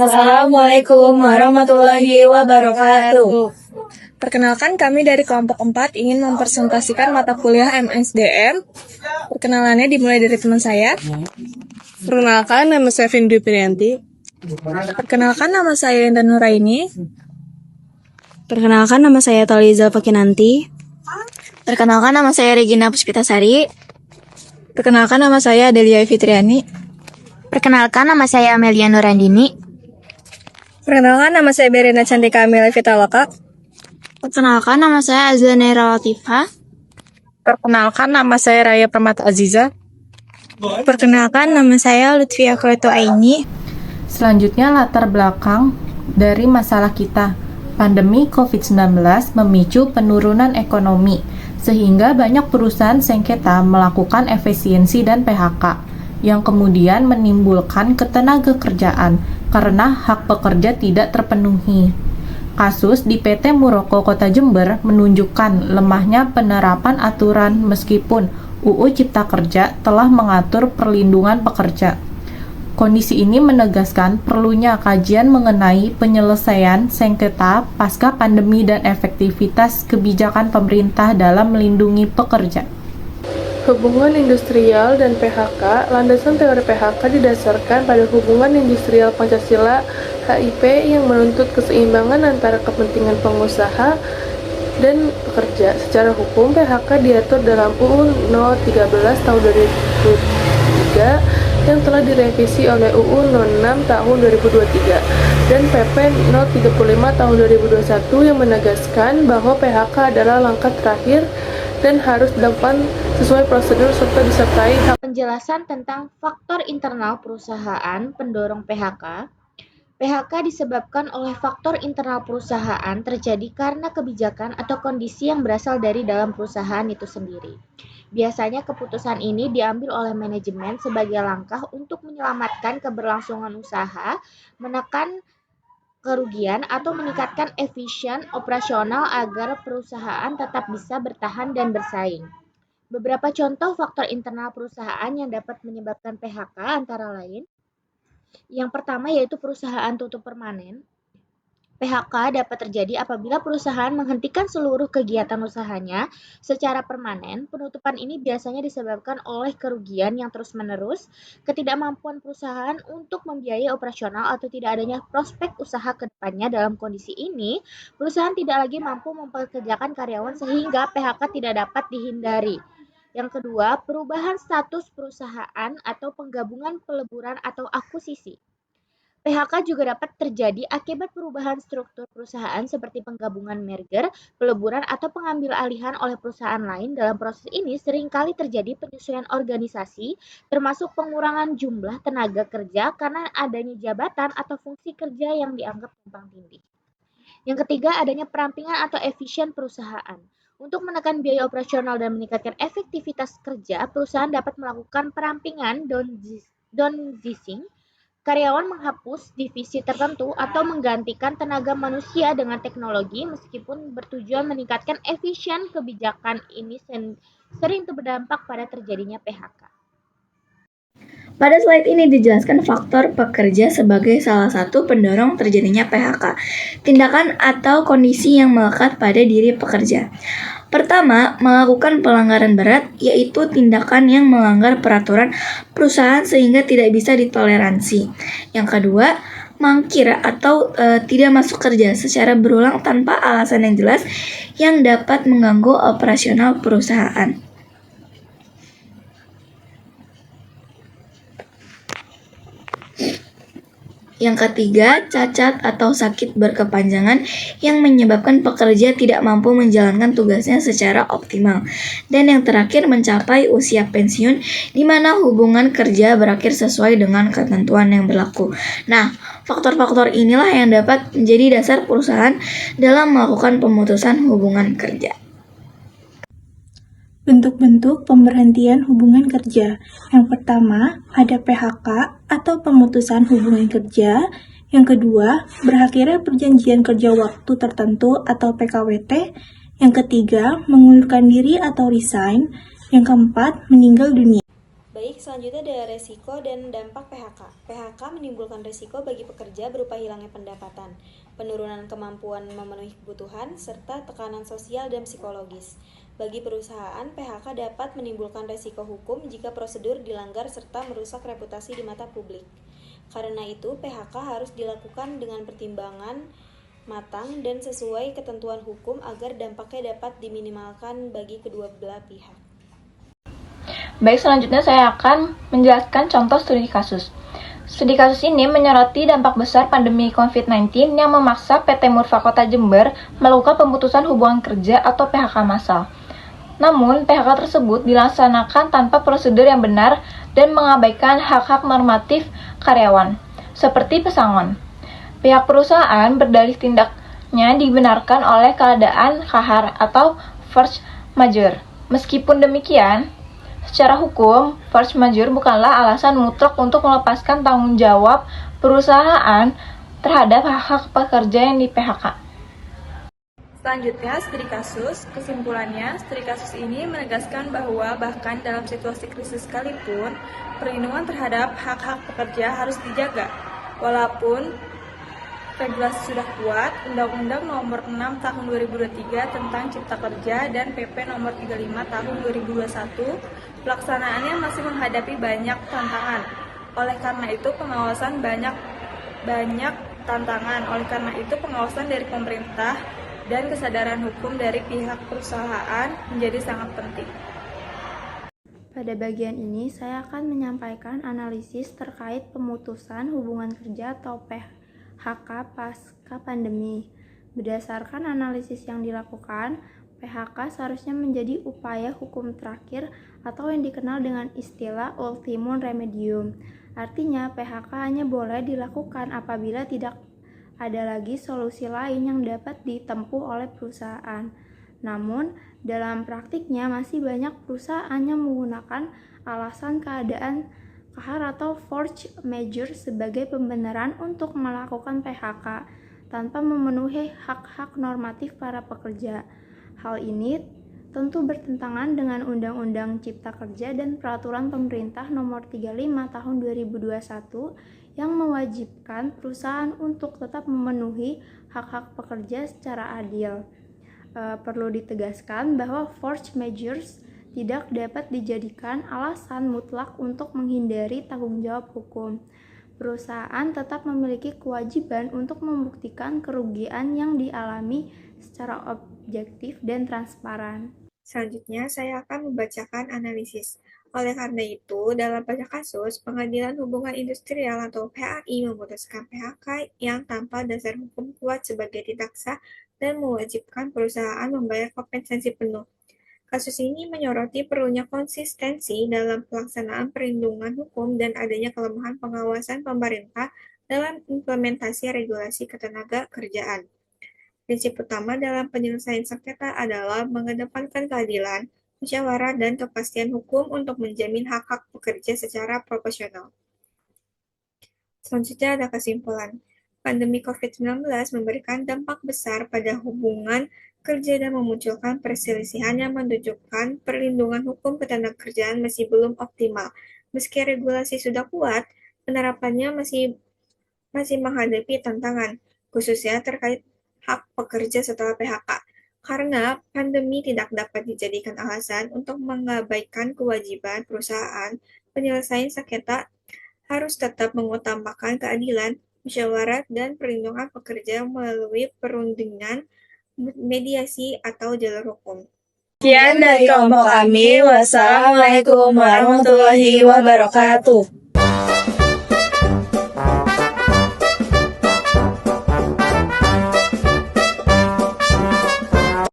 Assalamualaikum warahmatullahi wabarakatuh. Perkenalkan, kami dari kelompok 4 ingin mempresentasikan mata kuliah MSDM. Perkenalannya dimulai dari teman saya. Perkenalkan, nama saya Vindi Priyanti. Perkenalkan, nama saya Intan Nuraini. Perkenalkan, nama saya Taliza Pakinanti. Perkenalkan, nama saya Regina Puspitasari. Perkenalkan, nama saya Delia Fitriani. Perkenalkan, nama saya Amelia Nurandini. Perkenalkan, nama saya Berena Cantika Amelia Vitaloka. Perkenalkan, nama saya Azanera Latifah. Perkenalkan, nama saya Raya Permata Aziza. Perkenalkan, nama saya Lutfia Koeto Aini. Selanjutnya, latar belakang dari masalah kita. Pandemi COVID-19 memicu penurunan ekonomi, sehingga banyak perusahaan sengketa melakukan efisiensi dan PHK, yang kemudian menimbulkan ketenagakerjaan karena hak pekerja tidak terpenuhi. Kasus di PT Muroko Kota Jember menunjukkan lemahnya penerapan aturan meskipun UU Cipta Kerja telah mengatur perlindungan pekerja. Kondisi ini menegaskan perlunya kajian mengenai penyelesaian sengketa pasca pandemi dan efektivitas kebijakan pemerintah dalam melindungi pekerja. Hubungan industrial dan PHK. Landasan teori PHK didasarkan pada hubungan industrial Pancasila HIP yang menuntut keseimbangan antara kepentingan pengusaha dan pekerja. Secara hukum, PHK diatur dalam UU No. 13 tahun 2003 yang telah direvisi oleh UU No. 6 tahun 2023 dan PP No. 35 tahun 2021 yang menegaskan bahwa PHK adalah langkah terakhir dan harus dilakukan sesuai prosedur serta disertai hak. Penjelasan tentang faktor internal perusahaan pendorong PHK. PHK disebabkan oleh faktor internal perusahaan terjadi karena kebijakan atau kondisi yang berasal dari dalam perusahaan itu sendiri. Biasanya keputusan ini diambil oleh manajemen sebagai langkah untuk menyelamatkan keberlangsungan usaha, menekan kerugian, atau meningkatkan efisien operasional agar perusahaan tetap bisa bertahan dan bersaing. Beberapa contoh faktor internal perusahaan yang dapat menyebabkan PHK antara lain. Yang pertama yaitu perusahaan tutup permanen. PHK dapat terjadi apabila perusahaan menghentikan seluruh kegiatan usahanya secara permanen. Penutupan ini biasanya disebabkan oleh kerugian yang terus-menerus, ketidakmampuan perusahaan untuk membiayai operasional, atau tidak adanya prospek usaha ke depannya. Dalam kondisi ini, perusahaan tidak lagi mampu mempekerjakan karyawan sehingga PHK tidak dapat dihindari. Yang kedua, perubahan status perusahaan atau penggabungan, peleburan, atau akuisisi. PHK juga dapat terjadi akibat perubahan struktur perusahaan seperti penggabungan merger, peleburan, atau pengambil alihan oleh perusahaan lain. Dalam proses ini seringkali terjadi penyesuaian organisasi, termasuk pengurangan jumlah tenaga kerja karena adanya jabatan atau fungsi kerja yang dianggap tumpang tindih. Yang ketiga, adanya perampingan atau efisien perusahaan. Untuk menekan biaya operasional dan meningkatkan efektivitas kerja, perusahaan dapat melakukan perampingan downsizing. Karyawan menghapus divisi tertentu atau menggantikan tenaga manusia dengan teknologi. Meskipun bertujuan meningkatkan efisien, kebijakan ini sering berdampak pada terjadinya PHK. Pada slide ini dijelaskan faktor pekerja sebagai salah satu pendorong terjadinya PHK, tindakan atau kondisi yang melekat pada diri pekerja. Pertama, melakukan pelanggaran berat, yaitu tindakan yang melanggar peraturan perusahaan sehingga tidak bisa ditoleransi. Yang kedua, mangkir atau tidak masuk kerja secara berulang tanpa alasan yang jelas yang dapat mengganggu operasional perusahaan. Yang ketiga, cacat atau sakit berkepanjangan yang menyebabkan pekerja tidak mampu menjalankan tugasnya secara optimal. Dan yang terakhir, mencapai usia pensiun di mana hubungan kerja berakhir sesuai dengan ketentuan yang berlaku. Nah, faktor-faktor inilah yang dapat menjadi dasar perusahaan dalam melakukan pemutusan hubungan kerja. Bentuk-bentuk pemberhentian hubungan kerja. Yang pertama, ada PHK atau pemutusan hubungan kerja. Yang kedua, berakhirnya perjanjian kerja waktu tertentu atau PKWT. Yang ketiga, mengundurkan diri atau resign. Yang keempat, meninggal dunia. Baik, selanjutnya ada resiko dan dampak PHK. PHK menimbulkan resiko bagi pekerja berupa hilangnya pendapatan, penurunan kemampuan memenuhi kebutuhan, serta tekanan sosial dan psikologis. Bagi perusahaan, PHK dapat menimbulkan resiko hukum jika prosedur dilanggar serta merusak reputasi di mata publik. Karena itu, PHK harus dilakukan dengan pertimbangan matang dan sesuai ketentuan hukum agar dampaknya dapat diminimalkan bagi kedua belah pihak. Baik, selanjutnya saya akan menjelaskan contoh studi kasus. Studi kasus ini menyoroti dampak besar pandemi COVID-19 yang memaksa PT Murfa Kota Jember melakukan pemutusan hubungan kerja atau PHK massal. Namun, PHK tersebut dilaksanakan tanpa prosedur yang benar dan mengabaikan hak-hak normatif karyawan, seperti pesangon. Pihak perusahaan berdalih tindaknya dibenarkan oleh keadaan kahar atau force majeure. Meskipun demikian, secara hukum, force majeure bukanlah alasan mutlak untuk melepaskan tanggung jawab perusahaan terhadap hak-hak pekerja yang di PHK. Selanjutnya, studi kasus. Kesimpulannya, studi kasus ini menegaskan bahwa bahkan dalam situasi krisis sekalipun, perlindungan terhadap hak-hak pekerja harus dijaga. Walaupun regulasi sudah kuat, Undang-Undang Nomor 6 Tahun 2023 tentang Cipta Kerja dan PP Nomor 35 Tahun 2021, pelaksanaannya masih menghadapi banyak tantangan. Oleh karena itu, pengawasan dari pemerintah dan kesadaran hukum dari pihak perusahaan menjadi sangat penting. Pada bagian ini, saya akan menyampaikan analisis terkait pemutusan hubungan kerja atau PHK pasca pandemi. Berdasarkan analisis yang dilakukan, PHK seharusnya menjadi upaya hukum terakhir atau yang dikenal dengan istilah ultimum remedium. Artinya, PHK hanya boleh dilakukan apabila tidak ada lagi solusi lain yang dapat ditempuh oleh perusahaan. Namun, dalam praktiknya masih banyak perusahaan yang menggunakan alasan keadaan kahar atau force majeure sebagai pembenaran untuk melakukan PHK tanpa memenuhi hak-hak normatif para pekerja. Hal ini tentu bertentangan dengan Undang-Undang Cipta Kerja dan Peraturan Pemerintah Nomor 35 Tahun 2021 yang mewajibkan perusahaan untuk tetap memenuhi hak-hak pekerja secara adil. Perlu ditegaskan bahwa force majeures tidak dapat dijadikan alasan mutlak untuk menghindari tanggung jawab hukum. Perusahaan tetap memiliki kewajiban untuk membuktikan kerugian yang dialami secara objektif dan transparan. Selanjutnya, saya akan membacakan analisis. Oleh karena itu, dalam banyak kasus, Pengadilan Hubungan Industrial atau PHI memutuskan PHK yang tanpa dasar hukum kuat sebagai tidak sah dan mewajibkan perusahaan membayar kompensasi penuh. Kasus ini menyoroti perlunya konsistensi dalam pelaksanaan perlindungan hukum dan adanya kelemahan pengawasan pemerintah dalam implementasi regulasi ketenaga kerjaan. Prinsip utama dalam penyelesaian sengketa adalah mengedepankan keadilan, musyawarah, dan kepastian hukum untuk menjamin hak-hak pekerja secara proporsional. Selanjutnya ada kesimpulan. Pandemi COVID-19 memberikan dampak besar pada hubungan kerja dan memunculkan perselisihan yang menunjukkan perlindungan hukum ketenagakerjaan masih belum optimal. Meski regulasi sudah kuat, penerapannya masih menghadapi tantangan, khususnya terkait hak pekerja setelah PHK. Karena pandemi tidak dapat dijadikan alasan untuk mengabaikan kewajiban perusahaan, penyelesaian sengketa harus tetap mengutamakan keadilan, musyawarah, dan perlindungan pekerja melalui perundingan, mediasi, atau jalur hukum. Sekian dari kelompok kami. Wassalamualaikum warahmatullahi wabarakatuh.